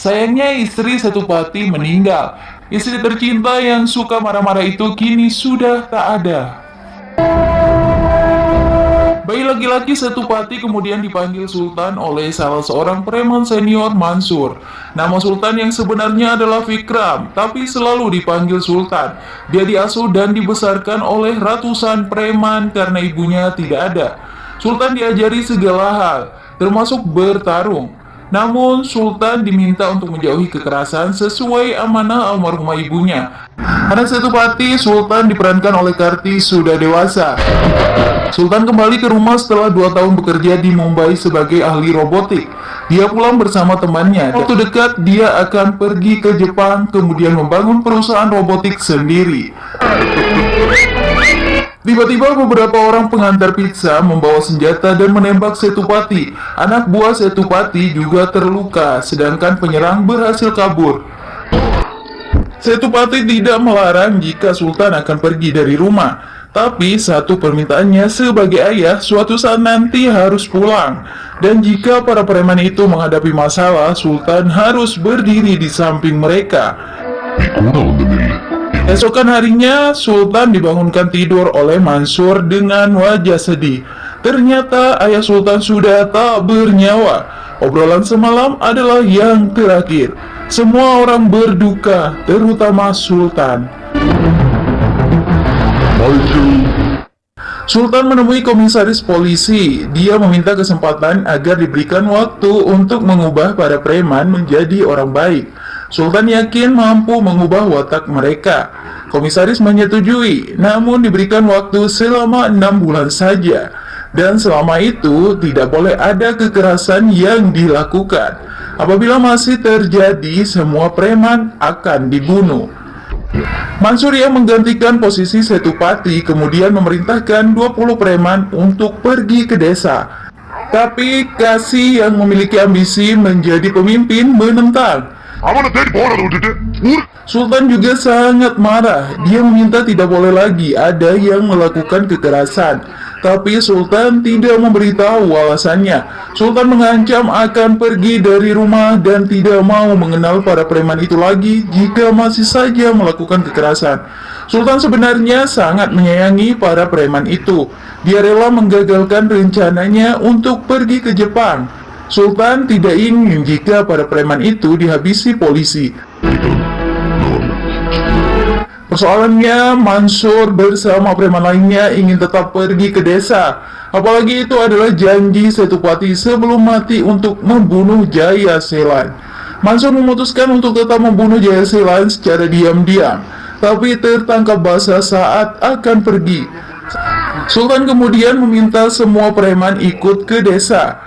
Sayangnya istri Setupati meninggal. Istri tercinta yang suka marah-marah itu kini sudah tak ada. Bayi laki-laki Setupati kemudian dipanggil Sultan oleh salah seorang preman senior Mansur. Nama Sultan yang sebenarnya adalah Vikram, tapi selalu dipanggil Sultan. Dia diasuh dan dibesarkan oleh ratusan preman karena ibunya tidak ada. Sultan diajari segala hal, termasuk bertarung. Namun, Sultan diminta untuk menjauhi kekerasan sesuai amanah almarhumah ibunya. Anak Setupati, Sultan diperankan oleh Karti sudah dewasa. Sultan kembali ke rumah setelah 2 tahun bekerja di Mumbai sebagai ahli robotik. Dia pulang bersama temannya. Waktu dekat, dia akan pergi ke Jepang, kemudian membangun perusahaan robotik sendiri. Tiba-tiba beberapa orang pengantar pizza membawa senjata dan menembak Setupati. Anak buah Setupati juga terluka, sedangkan penyerang berhasil kabur. Setupati tidak melarang jika Sultan akan pergi dari rumah. Tapi satu permintaannya sebagai ayah suatu saat nanti harus pulang. Dan jika para preman itu menghadapi masalah, Sultan harus berdiri di samping mereka. Esokan harinya, Sultan dibangunkan tidur oleh Mansur dengan wajah sedih. Ternyata ayah Sultan sudah tak bernyawa. Obrolan semalam adalah yang terakhir. Semua orang berduka, terutama Sultan. Sultan menemui komisaris polisi. Dia meminta kesempatan agar diberikan waktu untuk mengubah para preman menjadi orang baik. Sultan yakin mampu mengubah watak mereka. Komisaris menyetujui, namun diberikan waktu selama 6 bulan saja. Dan selama itu tidak boleh ada kekerasan yang dilakukan. Apabila masih terjadi, semua preman akan dibunuh. Mansur yang menggantikan posisi Setupati kemudian memerintahkan 20 preman untuk pergi ke desa. Tapi Kasih yang memiliki ambisi menjadi pemimpin menentang. Sultan juga sangat marah. Dia meminta tidak boleh lagi ada yang melakukan kekerasan. Tapi Sultan tidak memberitahu alasannya. Sultan mengancam akan pergi dari rumah dan tidak mau mengenal para preman itu lagi jika masih saja melakukan kekerasan. Sultan sebenarnya sangat menyayangi para preman itu. Dia rela menggagalkan rencananya untuk pergi ke Jepang. Sultan tidak ingin jika para preman itu dihabisi polisi. Persoalannya, Mansur bersama preman lainnya ingin tetap pergi ke desa. Apalagi itu adalah janji Setupati sebelum mati untuk membunuh Jaya Selan. Mansur memutuskan untuk tetap membunuh Jaya Selan secara diam-diam, tapi tertangkap basah saat akan pergi. Sultan kemudian meminta semua preman ikut ke desa.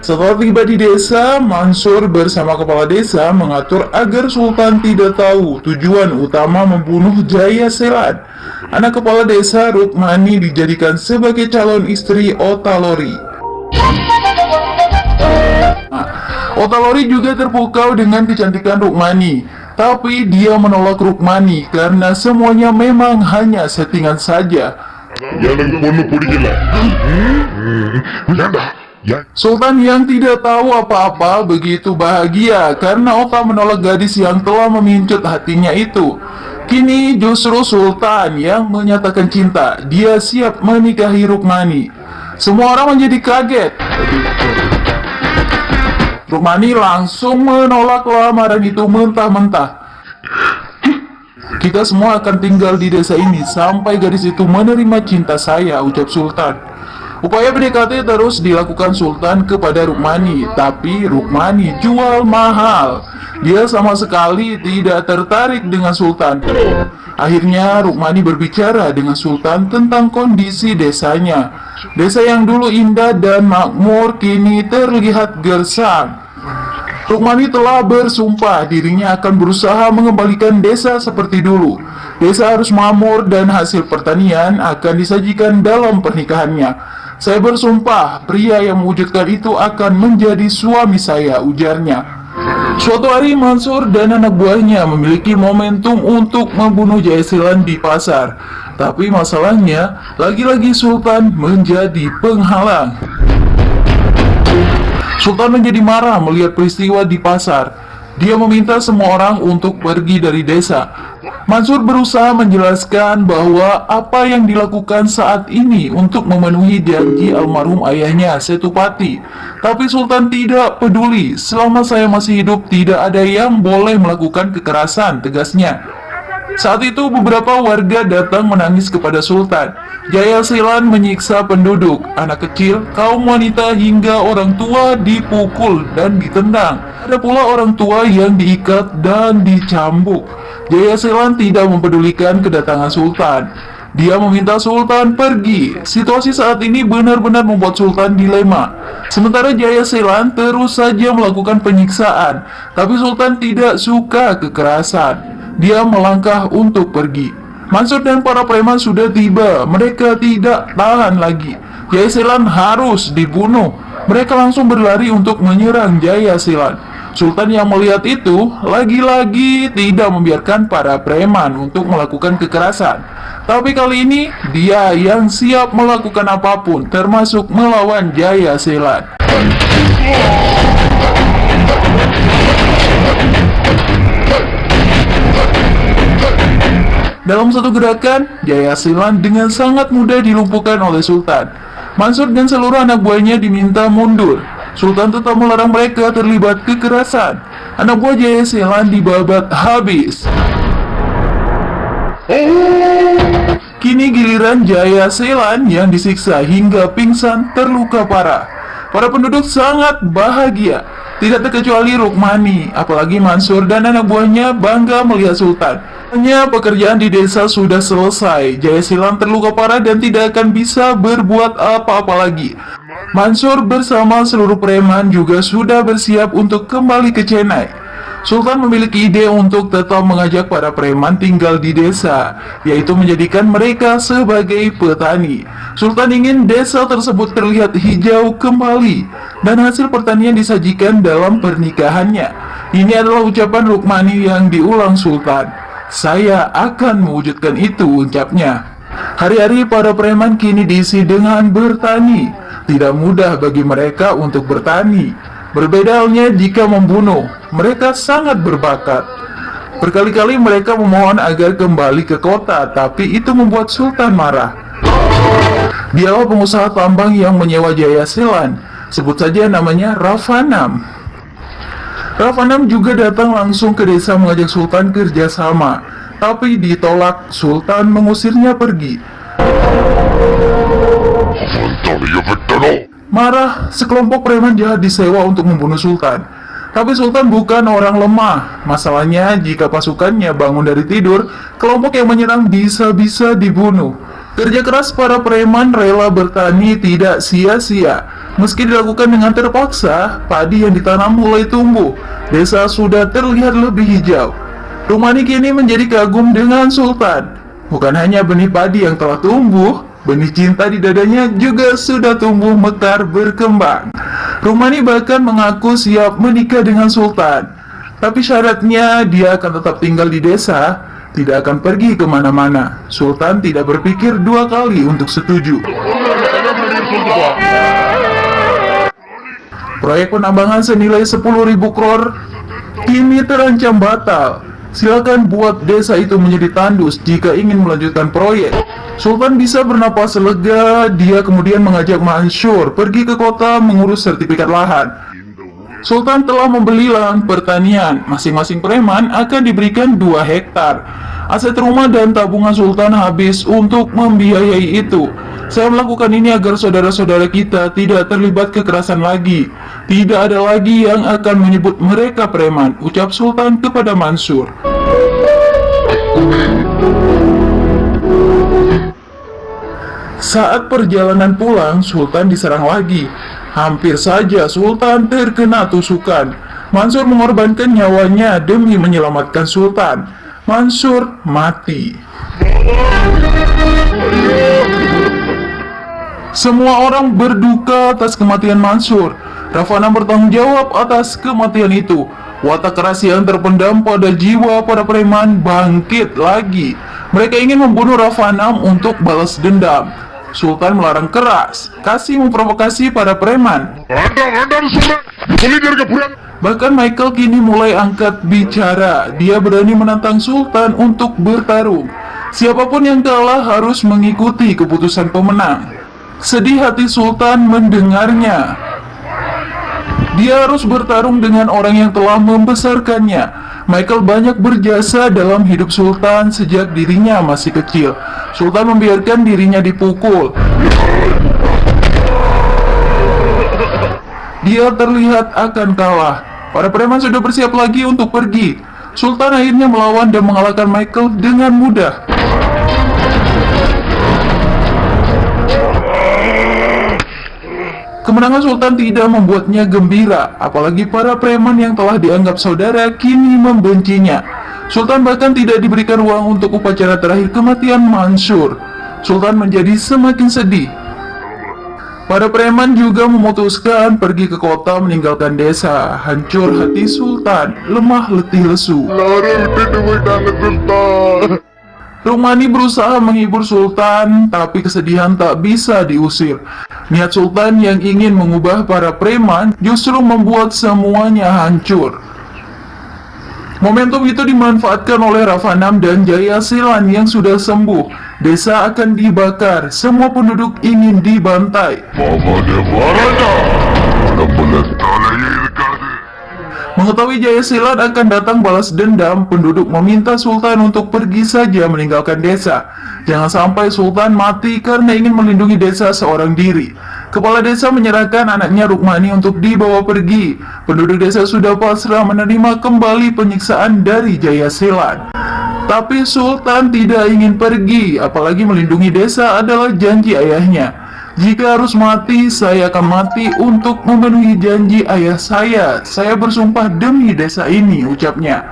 Setelah tiba di desa, Mansur bersama kepala desa mengatur agar Sultan tidak tahu tujuan utama membunuh Jaya Selan. Anak kepala desa Rukmani dijadikan sebagai calon istri Otalori. Otalori juga terpukau dengan kecantikan Rukmani, tapi dia menolak Rukmani karena semuanya memang hanya settingan saja. Sultan yang tidak tahu apa-apa begitu bahagia karena Ota menolak gadis yang telah memincut hatinya itu. Kini justru Sultan yang menyatakan cinta. Dia siap menikahi Rukmani. Semua orang menjadi kaget. Rukmani langsung menolak lamaran itu mentah-mentah. Kita semua akan tinggal di desa ini sampai gadis itu menerima cinta saya, ucap Sultan. Upaya PDKT terus dilakukan Sultan kepada Rukmani, tapi Rukmani jual mahal. Dia sama sekali tidak tertarik dengan Sultan. Akhirnya Rukmani berbicara dengan Sultan tentang kondisi desanya. Desa yang dulu indah dan makmur kini terlihat gersang. Rukmani telah bersumpah dirinya akan berusaha mengembalikan desa seperti dulu. Desa harus makmur dan hasil pertanian akan disajikan dalam pernikahannya. Saya bersumpah, pria yang mewujudkan itu akan menjadi suami saya, ujarnya. Suatu hari Mansur dan anak buahnya memiliki momentum untuk membunuh Jaya Selan di pasar. Tapi masalahnya, lagi-lagi Sultan menjadi penghalang. Sultan menjadi marah melihat peristiwa di pasar. Dia meminta semua orang untuk pergi dari desa. Mansur berusaha menjelaskan bahwa apa yang dilakukan saat ini untuk memenuhi janji almarhum ayahnya Setupati. Tapi Sultan tidak peduli, selama saya masih hidup tidak ada yang boleh melakukan kekerasan, tegasnya. Saat itu beberapa warga datang menangis kepada Sultan. Jaya Selan menyiksa penduduk, anak kecil, kaum wanita hingga orang tua dipukul dan ditendang. Ada pula orang tua yang diikat dan dicambuk. Jaya Selan tidak mempedulikan kedatangan Sultan. Dia meminta Sultan pergi. Situasi saat ini benar-benar membuat Sultan dilema. Sementara Jaya Selan terus saja melakukan penyiksaan, tapi Sultan tidak suka kekerasan. Dia melangkah untuk pergi. Mansur dan para preman sudah tiba. Mereka tidak tahan lagi. Jaya Selan harus dibunuh. Mereka langsung berlari untuk menyerang Jaya Selan. Sultan yang melihat itu lagi-lagi tidak membiarkan para preman untuk melakukan kekerasan. Tapi kali ini dia yang siap melakukan apapun, termasuk melawan Jaya Selan. Dalam satu gerakan, Jaya Selan dengan sangat mudah dilumpuhkan oleh Sultan. Mansur dan seluruh anak buahnya diminta mundur. Sultan tetap melarang mereka terlibat kekerasan. Anak buah Jaya Selan dibabat habis. Kini giliran Jaya Selan yang disiksa hingga pingsan terluka parah. Para penduduk sangat bahagia. Tidak terkecuali Rukmani, apalagi Mansur dan anak buahnya bangga melihat Sultan. Hanya pekerjaan di desa sudah selesai. Jaya Selan terluka parah dan tidak akan bisa berbuat apa-apa lagi. Mansur bersama seluruh preman juga sudah bersiap untuk kembali ke Chennai. Sultan memiliki ide untuk tetap mengajak para preman tinggal di desa, yaitu menjadikan mereka sebagai petani. Sultan ingin desa tersebut terlihat hijau kembali, dan hasil pertanian disajikan dalam pernikahannya. Ini adalah ucapan Rukmani yang diulang Sultan. Saya akan mewujudkan itu, ucapnya. Hari-hari para preman kini diisi dengan bertani. Tidak mudah bagi mereka untuk bertani. Berbeda halnya jika membunuh, mereka sangat berbakat. Berkali-kali mereka memohon agar kembali ke kota, tapi itu membuat Sultan marah. Dialah pengusaha tambang yang menyewa Jaya Selan. Sebut saja namanya Ravanam. Ravanam juga datang langsung ke desa mengajak Sultan kerjasama, tapi ditolak. Sultan mengusirnya pergi. Marah, sekelompok preman jahat disewa untuk membunuh Sultan. Tapi Sultan bukan orang lemah. Masalahnya, jika pasukannya bangun dari tidur, kelompok yang menyerang bisa-bisa dibunuh. Kerja keras para preman rela bertani tidak sia-sia. Meski dilakukan dengan terpaksa, padi yang ditanam mulai tumbuh. Desa sudah terlihat lebih hijau. Rukmani kini menjadi kagum dengan Sultan. Bukan hanya benih padi yang telah tumbuh, benih cinta di dadanya juga sudah tumbuh mekar berkembang. Rukmani bahkan mengaku siap menikah dengan Sultan. Tapi syaratnya dia akan tetap tinggal di desa, tidak akan pergi kemana-mana. Sultan tidak berpikir dua kali untuk setuju. Proyek penambangan senilai 10.000 crore kini terancam batal. Silakan buat desa itu menjadi tandus jika ingin melanjutkan proyek. Sultan bisa bernapas lega. Dia kemudian mengajak Mansur pergi ke kota mengurus sertifikat lahan. Sultan telah membeli lahan pertanian. Masing-masing preman akan diberikan 2 hektar. Aset rumah dan tabungan Sultan habis untuk membiayai itu. Saya melakukan ini agar saudara-saudara kita tidak terlibat kekerasan lagi. Tidak ada lagi yang akan menyebut mereka preman, ucap Sultan kepada Mansur. Saat perjalanan pulang, Sultan diserang lagi. Hampir saja Sultan terkena tusukan. Mansur mengorbankan nyawanya demi menyelamatkan Sultan. Mansur mati. Semua orang berduka atas kematian Mansur. Ravanam bertanggung jawab atas kematian itu. Watak keras yang terpendam pada jiwa para preman bangkit lagi. Mereka ingin membunuh Ravanam untuk balas dendam. Sultan melarang keras. Kasih memprovokasi para preman. Bahkan Michael kini mulai angkat bicara. Dia berani menantang Sultan untuk bertarung. Siapapun yang kalah harus mengikuti keputusan pemenang. Sedih hati Sultan mendengarnya. Dia harus bertarung dengan orang yang telah membesarkannya. Michael banyak berjasa dalam hidup Sultan sejak dirinya masih kecil. Sultan membiarkan dirinya dipukul. Dia terlihat akan kalah. Para preman sudah bersiap lagi untuk pergi. Sultan akhirnya melawan dan mengalahkan Michael dengan mudah. Kemenangan Sultan tidak membuatnya gembira, apalagi para preman yang telah dianggap saudara kini membencinya. Sultan bahkan tidak diberikan uang untuk upacara terakhir kematian Mansur. Sultan menjadi semakin sedih. Para preman juga memutuskan pergi ke kota meninggalkan desa. Hancur hati Sultan, lemah letih lesu. Rukmani berusaha menghibur Sultan, tapi kesedihan tak bisa diusir. Niat Sultan yang ingin mengubah para preman justru membuat semuanya hancur. Momentum itu dimanfaatkan oleh Ravanam dan Jaya Silan yang sudah sembuh. Desa akan dibakar, semua penduduk ingin dibantai. Mengetahui Jaya Silan akan datang balas dendam, penduduk meminta Sultan untuk pergi saja meninggalkan desa. Jangan sampai Sultan mati karena ingin melindungi desa seorang diri. Kepala desa menyerahkan anaknya Rukmani untuk dibawa pergi. Penduduk desa sudah pasrah menerima kembali penyiksaan dari Jaya Silan. Tapi Sultan tidak ingin pergi, apalagi melindungi desa adalah janji ayahnya. Jika harus mati, saya akan mati untuk memenuhi janji ayah saya. Saya bersumpah demi desa ini, ucapnya.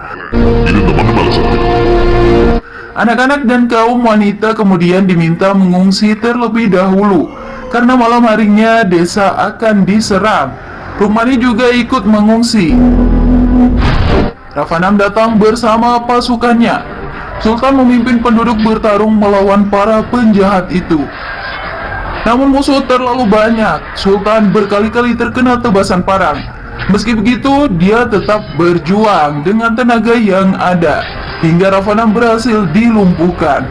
Anak-anak dan kaum wanita kemudian diminta mengungsi terlebih dahulu, karena malam harinya desa akan diserang. Rukmani juga ikut mengungsi. Ravanam datang bersama pasukannya. Sultan memimpin penduduk bertarung melawan para penjahat itu. Namun musuh terlalu banyak. Sultan berkali-kali terkena tebasan parang. Meski begitu, dia tetap berjuang dengan tenaga yang ada, hingga Ravanam berhasil dilumpuhkan.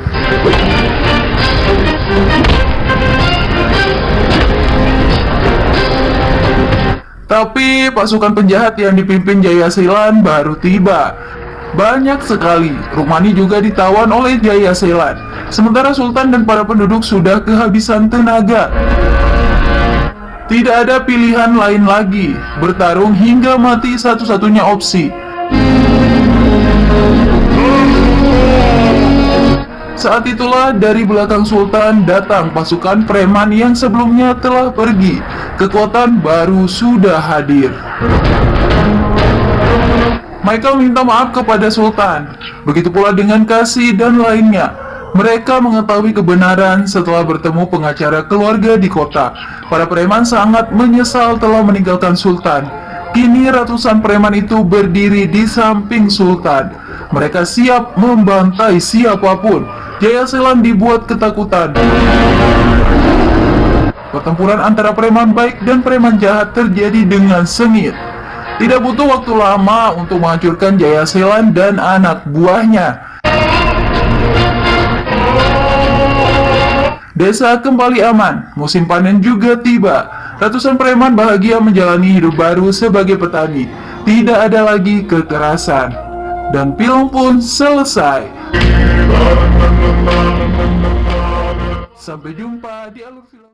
Tapi pasukan penjahat yang dipimpin Jaya Silan baru tiba. Banyak sekali. Rukmani juga ditawan oleh Jaya Silan. Sementara Sultan dan para penduduk sudah kehabisan tenaga. Tidak ada pilihan lain lagi. Bertarung hingga mati satu-satunya opsi. Saat itulah dari belakang Sultan datang pasukan preman yang sebelumnya telah pergi. Kekuatan baru sudah hadir. Michael minta maaf kepada Sultan. Begitu pula dengan Kasih dan lainnya. Mereka mengetahui kebenaran setelah bertemu pengacara keluarga di kota. Para preman sangat menyesal telah meninggalkan Sultan. Kini ratusan preman itu berdiri di samping Sultan. Mereka siap membantai siapapun. Jaya Silan dibuat ketakutan. Pertempuran antara preman baik dan preman jahat terjadi dengan sengit. Tidak butuh waktu lama untuk menghancurkan Jaya Silan dan anak buahnya. Desa kembali aman, musim panen juga tiba. Ratusan preman bahagia menjalani hidup baru sebagai petani. Tidak ada lagi kekerasan. Dan film pun selesai. Sampai jumpa di alur film.